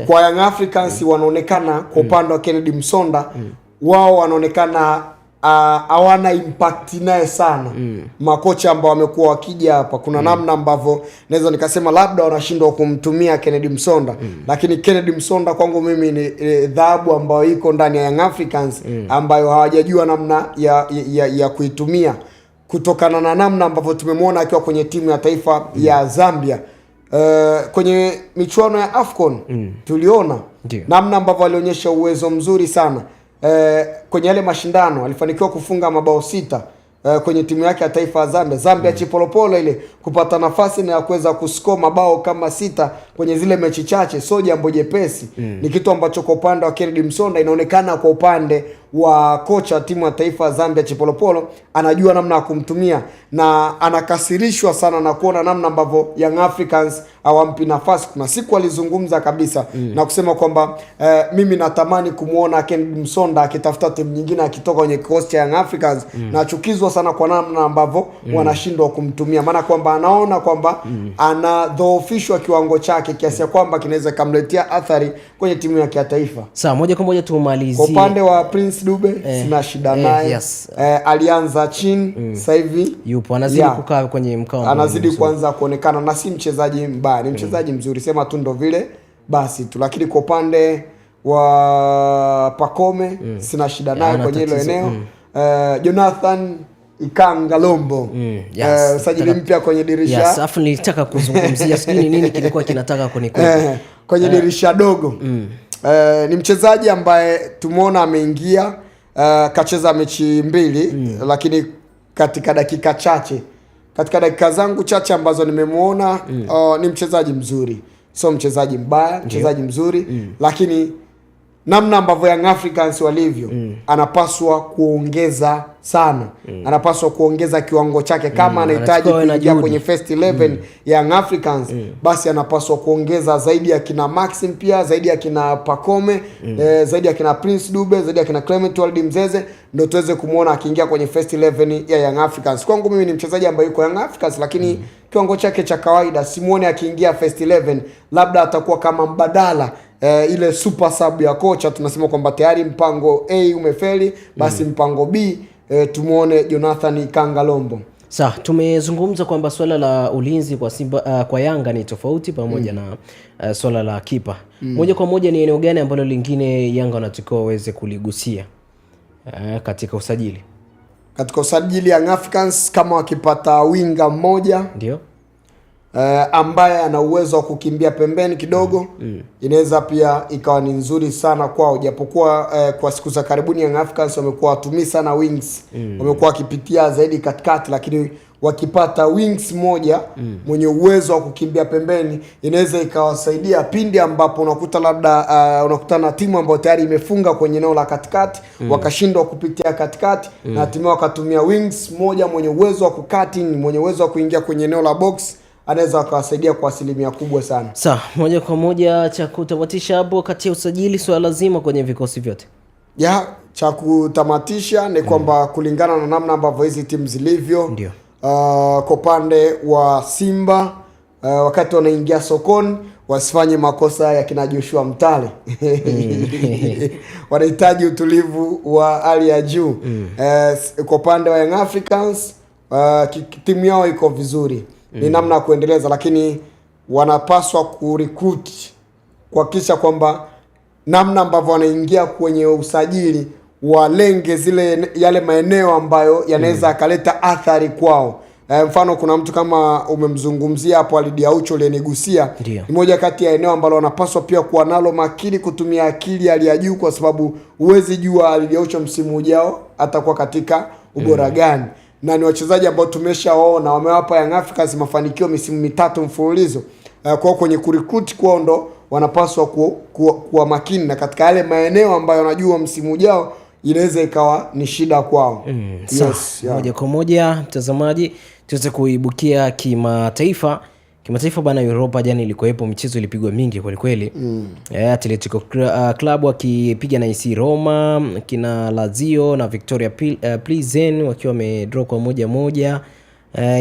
kwa Young Africans wanaonekana kwa upande wa Kennedy Musonda wao wanaonekana hawana impact naye sana. Makocha ambao wamekuwa wakija hapa kuna namna ambavyo naweza nikasema labda wanashindwa kumtumia Kennedy Musonda, lakini Kennedy Musonda kwangu mimi ni dhahabu ambayo iko ndani ya Young Africans ambayo hawajajua namna ya kuitumia kutokana na namna ambavyo tumemwona akiwa kwenye timu ya taifa ya Zambia. Kwenye michuano ya AFCON tuliona namna ambavyo alionyesha uwezo mzuri sana. Kwenye yale mashindano alifanikiwa kufunga mabao 6 kwenye timu yake ya taifa ya Zambia Chipolopolo ile kupata nafasi na kuweza kuscore mabao kama 6 kwenye zile mechi chache, so jambo jepesi. Ni kitu ambacho kwa upande wa Kennedy Musonda inaonekana kwa upande wa kocha timu ya taifa ya Zambia Chipolopolo anajua namna ya kumtumia, na anakasirishwa sana na kuona namna ambavyo Young Africans hawampi nafasi. Kuna siku alizungumza kabisa na kusema kwamba mimi natamani kumuona Kennedy Musonda akitafuta timu nyingine akitoka kwenye kikosi cha Young Africans, na achukizwa sana kwa namna ambavyo wanashindwa kumtumia, maana kwamba anaona kwamba anadhoofishwa kiwango chake kiasi ya kwamba kinaweza kumletea athari kwenye timu yake ya taifa. Sawa, moja kwa moja tumalizie. Kwa upande wa Prince Dube sina shida naye. Yes. Alianza chini, sasa hivi yupo anazidi kukaa kwenye mkao. Anazidi kuanza kuonekana na si mchezaji mbaya, ni mchezaji mzuri, sema tu ndo vile basi tu. Lakini kwa upande wa Pacome sina shida naye kwenye hilo eneo. Jonathan Ikanga Lombo, sajili mpya kwenye dirisha. Yes, afu nilitaka kuzungumzia sijui nini kilikuwa kinataka kunikuta kwenye dirisha dogo. Ni mchezaji ambaye tumeona ameingia, kacheza mechi 2 lakini katika dakika chache, katika dakika zangu chache ambazo nimemuona, ni mchezaji mzuri, sio mchezaji mbaya, mchezaji mzuri. Lakini namna ambavyo Young Africans walivyo, anapaswa kuongeza sana. Anapaswa kuongeza kiwango chake kama anahitaji kuingia kwenye first 11 ya Young Africans, basi anapaswa kuongeza zaidi ya kina Maxim, pia zaidi ya kina Pacome, zaidi ya kina Prince Dube, zaidi ya kina Clement Waldi Mzeze, ndio tuweze kumuona akiingia kwenye first 11 ya Young Africans. Kwangu mimi ni mchezaji ambaye yuko Young Africans, lakini kiwango chake cha kawaida, simuone akiingia first 11, labda atakuwa kama mbadala. Ile super sub ya kocha, tunasema kwamba tayari mpango A umefeli, basi mpango B tumuone Jonathan Ikanga Lombo. Sawa, tumezungumza kwamba swala la ulinzi kwa Simba, kwa Yanga ni tofauti pamoja na swala la kipa. Moja kwa moja, ni eneo gani ambalo lingine Yanga wanatakiwa waweze kuligusia katika usajili? Katika usajili Young Africans, kama wakipata winga mmoja ndio ambaye ana uwezo wa kukimbia pembeni kidogo, inaweza pia ikawa ni nzuri sana kwao. Japokuwa kwa siku za karibuni Young Africans wamekuwa watumii sana wings, wamekuwa wakipitia zaidi katikati, lakini wakipata wings moja mwenye uwezo wa kukimbia pembeni, inaweza ikawasaidia pindi ambapo unakuta labda unakutana na timu ambayo tayari imefunga kwenye eneo la katikati, wakashindwa kupitia katikati, na hatimaye wakatumia wings moja mwenye uwezo wa kukati, mwenye uwezo wa kuingia kwenye eneo la box, anaweza akawasaidia kwa asilimia kubwa sana. Sawa, moja kwa moja cha kutamatisha hapo kati ya usajili, swala lazima kwenye vikosi vyote. Cha kutamatisha ni kwamba kulingana na namna ambavyo hizi timu zilivyo, ndio kwa upande wa Simba, wakati wanaingia sokoni wasifanye makosa ya kina Joshua Mtale. Wanahitaji utulivu wa hali ya juu. Kwa upande wa Young Africans, timu yao iko vizuri, ni namna ya kuendeleza, lakini wanapaswa kurecruit, kuhakikisha kwamba namna ambavyo wanaingia kwenye usajili walenge yale maeneo ambayo yanaweza akaleta athari kwao. Mfano kuna mtu kama umemzungumzia hapo Alidi Aucho Lenigusia, ni moja kati ya eneo ambalo wanapaswa pia kuwa nalo makini, kutumia akili hali ya juu, kwa sababu huwezi jua Alidi Aucho msimu ujao atakuwa katika ubora gani. Na ni wachezaji ambao tumeshaona wamewapa Young Africans mafanikio misimu 3 mfululizo. Kwa kwenye kurecruit kwao ndo wanapaswa kuwa makini, na katika yale maeneo ambayo wanajua msimu ujao inaweza ikawa ni shida kwao. Yes, moja kwa moja mtazamaji, tuweze kuibukia kimataifa bana. Europa jana ilikuwepo, michezo ilipigwa mingi kweli kweli. Atletico Club wakipiga na AS Roma, kina Lazio na Victoria Plizen wakiwa wamedraw kwa 1-1.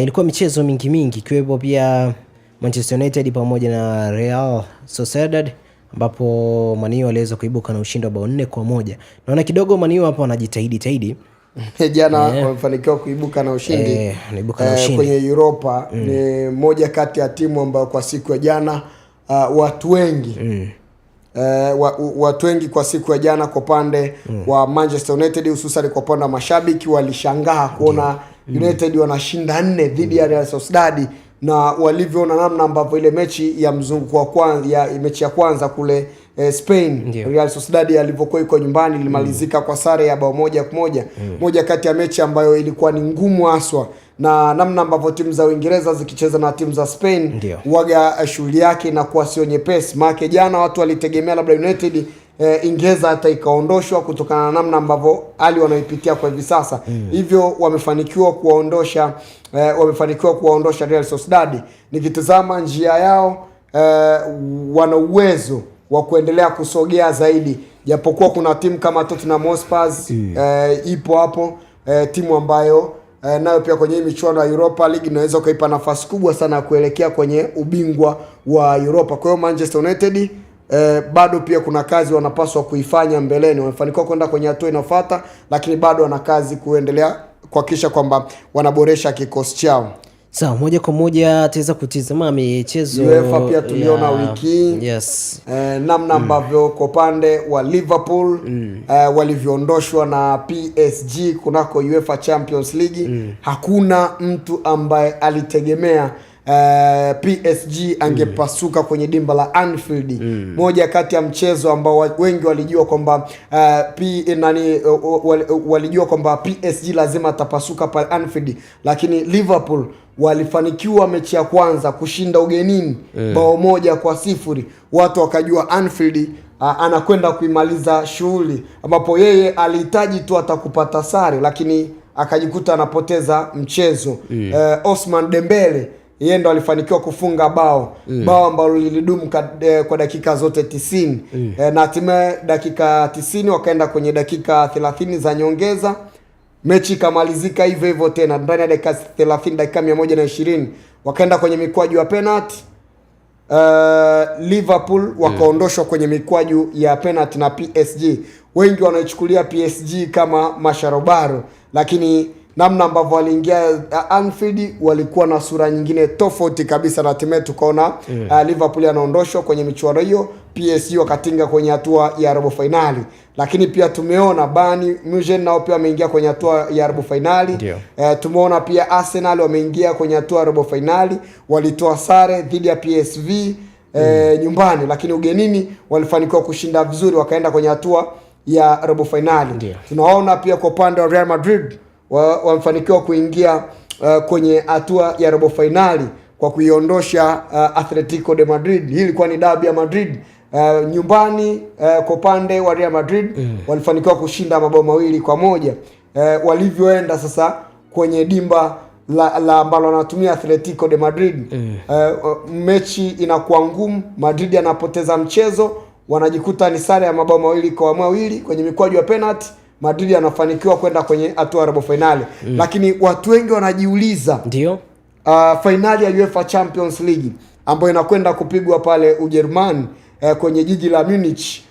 Ilikuwa michezo mingi ikiwepo pia Manchester United pamoja na Real Sociedad, ambapo Man U waliweza kuibuka na ushindi wa bao 4-1. Naona kidogo Man U hapa wanajitahidi jana wamefanikiwa kuibuka na ushindi kwenye Europa. Ni moja kati ya timu ambayo kwa siku ya jana watu wengi kwa siku ya jana kwa pande wa Manchester United, hususan kwa pande wa mashabiki, walishangaa kuona United wanashinda 4 dhidi ya Real Sociedad, na walivyoona namna ambavyo ile mechi ya mzunguko wa kwanza mechi ya kwanza kule Spain, Real Sociedad alivyokuwa iko nyumbani ilimalizika kwa sare ya bao 1-1. Moja kati ya mechi ambayo ilikuwa ni ngumu haswa, na namna ambavyo timu za Uingereza zikicheza na timu za Spain waga shughuli yake inakuwa sio nyepesi. Maana jana watu walitegemea labda United Ingeza hata ikaondoshwa kutokana na namna ambavyo hali wanaipitia kwa hivi sasa. Hivyo wamefanikiwa kuwaondosha Real Sociedad. Nikitazama njia yao, wana uwezo wa kuendelea kusogea zaidi, japokuwa kuna timu kama Tottenham Hotspur ipo hapo, timu ambayo nayo pia kwenye michuano ya Europa League inaweza kuipa nafasi kubwa sana kuelekea kwenye ubingwa wa Europa. Kwa hiyo Manchester United bado pia kuna kazi wanapaswa kuifanya mbeleni. Wamefanikiwa kwenda kwenye hatua inayofuata, lakini bado wana kazi kuendelea kuhakikisha kwamba wanaboresha kikosi chao. Sawa, moja kwa moja tuweza kutizama michezo UEFA pia tuliona wiki. Namna ambavyo kwa pande wa Liverpool walivyoondoshwa na PSG kunako UEFA Champions League. Hakuna mtu ambaye alitegemea PSG angepasuka kwenye dimba la Anfield. Moja kati ya mchezo ambao wengi walijua kwamba walijua kwamba PSG lazima atapasuka pale Anfield, lakini Liverpool walifanikiwa mechi ya kwanza kushinda ugenini bao 1-0. Watu wakajua Anfield anakwenda kuimaliza shughuli, ambapo yeye alihitaji tu atakupata sare, lakini akajikuta anapoteza mchezo. Ousmane Dembele yeye ndo alifanikiwa kufunga bao ambalo lilidumu kwa dakika zote 90. Na hatimaye dakika 90 wakaenda kwenye dakika 30 za nyongeza. Mechi ikamalizika hivyo hivyo tena ndani ya dakika 30, dakika 120 wakaenda kwenye mikwaju ya penalty. Liverpool wakaondoshwa kwenye mikwaju ya penalty na PSG. Wengi wanaichukulia PSG kama masharobaro, lakini namna ambavyo waliingia Anfield walikuwa na sura nyingine tofauti kabisa, na hatimaye tukaona Liverpool anaondoshwa kwenye michuano hiyo, PSG wakatinga kwenye hatua ya robo finali. Lakini pia tumeona Bayern Munich nao pia wameingia kwenye hatua ya robo finali. Tumeona pia Arsenal wameingia kwenye hatua ya robo finali, walitoa sare dhidi ya PSV nyumbani, lakini ugenini walifanikiwa kushinda vizuri, wakaenda kwenye hatua ya robo finali. Tunaona pia kwa upande wa Real Madrid wamefanikiwa kuingia kwenye hatua ya robo finali kwa kuiondosha Atletico de Madrid. Hii ilikuwa ni derby ya Madrid nyumbani. Kwa upande wa Real Madrid walifanikiwa kushinda mabao 2-1. Walivyoenda sasa kwenye dimba la ambalo wanatumia Atletico de Madrid, mechi inakuwa ngumu. Madrid anapoteza mchezo, wanajikuta ni sare ya mabao 2-2 kwenye mikwaju ya penalty. Madrid anafanikiwa kwenda kwenye hatua ya robo finali. Lakini watu wengi wanajiuliza, finali ya UEFA Champions League ambayo inakwenda kupigwa pale Ujerumani kwenye jiji la Munich,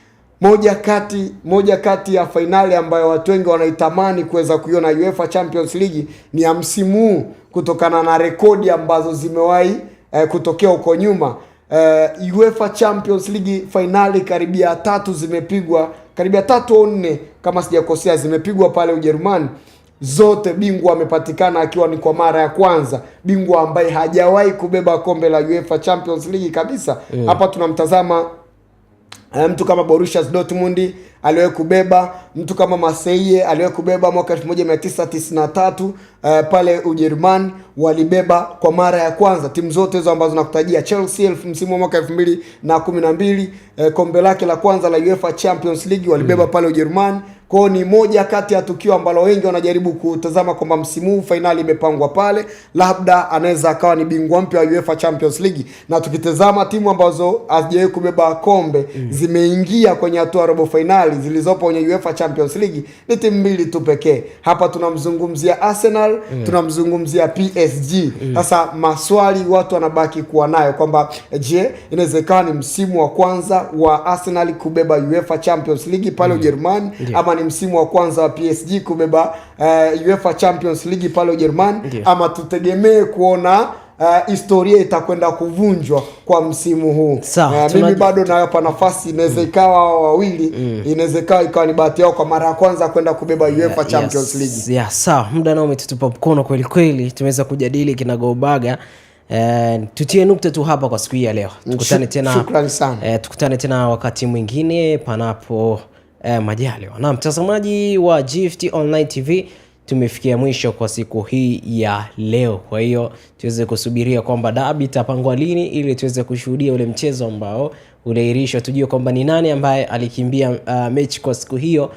moja kati ya finali ambayo watu wengi wanaitamani kuweza kuiona UEFA Champions League ni ya msimu huu, kutokana na rekodi ambazo zimewahi kutokea huko nyuma. UEFA Champions League finali karibia 3 zimepigwa karibia 3 au 4 kama sijakosea zimepigwa pale Ujerumani. Zote bingwa amepatikana akiwa ni kwa mara ya kwanza, bingwa ambaye hajawahi kubeba kombe la UEFA Champions League kabisa. Hapa tunamtazama mtu kama Borussia Dortmund aliwahi kubeba, mtu kama Marseille aliwahi kubeba mwaka 1993 pale Ujerumani walibeba kwa mara ya kwanza. Timu zote hizo ambazo nakutajia, Chelsea msimu wa mwaka 2012 kombe lake la kwanza la UEFA Champions League walibeba pale Ujerumani. Kwa ni moja kati ya tukio ambalo wengi wanajaribu kutazama kwamba msimu huu finali imepangwa pale, labda anaweza akawa ni bingwa mpya wa UEFA Champions League. Na tukitazama timu ambazo hazijawahi kubeba kombe zimeingia kwenye hatua robo finali zilizopo kwenye UEFA Champions League ni timu 2 tu pekee. Hapa tunamzungumzia Arsenal, tunamzungumzia PSG. Sasa maswali watu wanabaki kuwa nayo kwamba je, inawezekana ni msimu wa kwanza wa Arsenal kubeba UEFA Champions League pale Ujerumani, ama ni msimu wa kwanza wa PSG kubeba UEFA Champions League pale Ujerumani, ama tutegemee kuona historia itakwenda kuvunjwa kwa msimu huu. Mimi bado nawapa nafasi, inaweza ikawa wawili, inaweza ikawa ni bahati yao kwa mara ya kwanza kwenda kubeba UEFA Champions League. Sawa, muda nao umetutupa mkono kweli kweli, tumeweza kujadili kinagaubaga. Tutie nukta tu hapa kwa siku hii ya leo. Tukutane tena. Shukrani sana. Tukutane tena wakati mwingine panapo majaliwa. Na mtazamaji wa Gift Online TV, tumefikia mwisho kwa siku hii ya leo. Kwa hiyo tuweze kusubiria kwamba dabi itapangwa lini ili tuweze kushuhudia ule mchezo ambao uliahirishwa, tujue kwamba ni nani ambaye alikimbia mechi kwa siku hiyo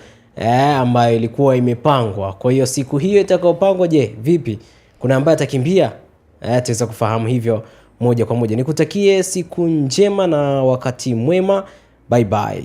ambayo ilikuwa imepangwa. Kwa hiyo siku hiyo itakayopangwa, je, vipi? Kuna ambaye atakimbia? Tuweze kufahamu hivyo moja kwa moja. Nikutakie siku njema na wakati mwema. Bye bye.